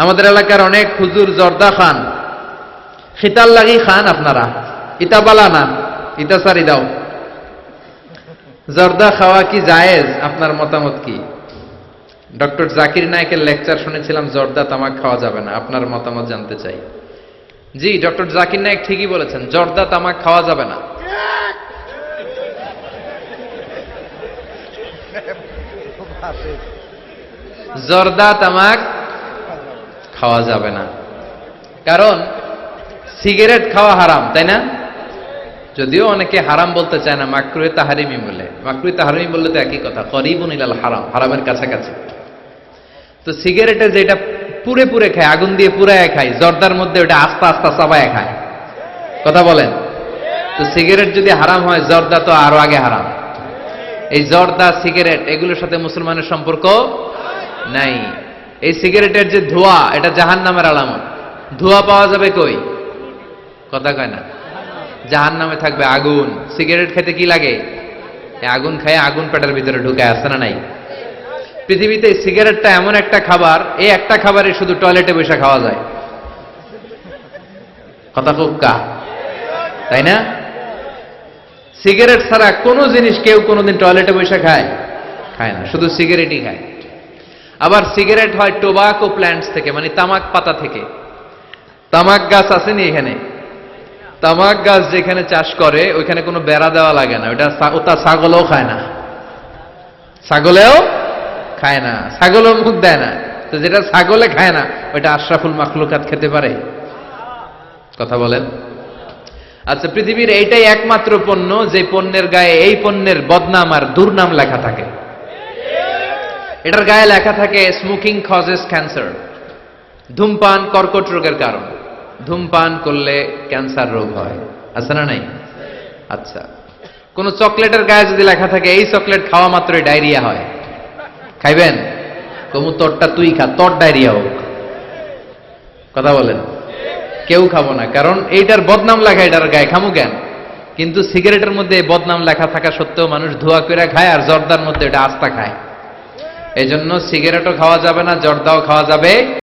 আমাদের এলাকার অনেক হুজুর জর্দা খান, খিতাল লাগি খান। আপনারা ইতা বালা না, ইতা সারি দাও। জর্দা খাওয়া কি জায়েজ? আপনার মতামত কি? ডক্টর জাকির নায়েকের লেকচার শুনেছিলাম জর্দা তামাক খাওয়া যাবে না। আপনার মতামত জানতে চাই। জি, ডক্টর জাকির নায়েক ঠিকই বলেছেন, জর্দা তামাক খাওয়া যাবে না। জর্দা তামাক খাওয়া যাবে না, কারণ সিগারেট খাওয়া হারাম, তাই না? যদিও অনেকে হারাম বলতে চায় না, মাকরুহে তাহরিমি বলে। মাকরুহে তাহরিমি বললে তো একই কথা, করিবুন ইলাল হারাম, হারামের কাছাকাছি। তো সিগারেটে যেটা পুরে পুরে খায়, আগুন দিয়ে পুরায় খায়, জর্দার মধ্যে ওটা আস্তে আস্তে চাবায় খায়। কথা বলেন। তো সিগারেট যদি হারাম হয়, জর্দা তো আরো আগে হারাম। এই জর্দা, সিগারেট এগুলোর সাথে মুসলমানের সম্পর্ক নাই। এই সিগারেটের যে ধোঁয়া, এটা জাহান্নামের আলামত। ধোঁয়া পাওয়া যাবে কই? কথা কয় না। জাহান্নামে থাকবে আগুন। সিগারেট খেতে কি লাগে? আগুন খায়, আগুন পেটের ভিতরে ঢুকায়, আসছে না নাই? পৃথিবীতে সিগারেটটা এমন একটা খাবার, এই একটা খাবারে শুধু টয়লেটে বসে খাওয়া যায়। কথা খুব কা, তাই না? সিগারেট ছাড়া কোনো জিনিস কেউ কোনোদিন টয়লেটে বসে খায় না, শুধু সিগারেটই খায়। আবার সিগারেট হয় টোবাকো প্ল্যান্টস থেকে, মানে তামাক পাতা থেকে। তামাক গাছ আসেনি এখানে? তামাক গাছ যেখানে চাষ করে ওইখানে কোনো বেড়া দেওয়া লাগে না। ওটা ছাগলও খায় না, ছাগলেও খায় না, ছাগলও মুখ দেয় না। তো যেটা ছাগলে খায় না, ওইটা আশরাফুল মাখলুকাত খেতে পারে? কথা বলেন। আচ্ছা, পৃথিবীর এইটাই একমাত্র পণ্য যে পণ্যের গায়ে এই পণ্যের বদনাম আর দুর্নাম লেখা থাকে। এটার গায়ে লেখা থাকে স্মোকিং কজেস ক্যান্সার, ধূমপান কর্কট রোগের কারণ, ধূমপান করলে ক্যান্সার রোগ হয়। আছে না নাই? আচ্ছা, কোন চকলেটের গায়ে যদি লেখা থাকে এই চকলেট খাওয়া মাত্রই ডায়রিয়া হয়, খাইবেন? কমু তোরটা তুই খা, তোর ডায়রিয়া হোক। কথা বলেন। কেউ খাবো না, কারণ এইটার বদনাম লেখা এটার গায়ে, খামু কেন? কিন্তু সিগারেটের মধ্যে বদনাম লেখা থাকা সত্ত্বেও মানুষ ধোয়া করে খায়, আর জর্দার মধ্যে এটা আস্তা খায়। এজন্য সিগারেটও খাওয়া যাবে না, জর্দাও খাওয়া যাবে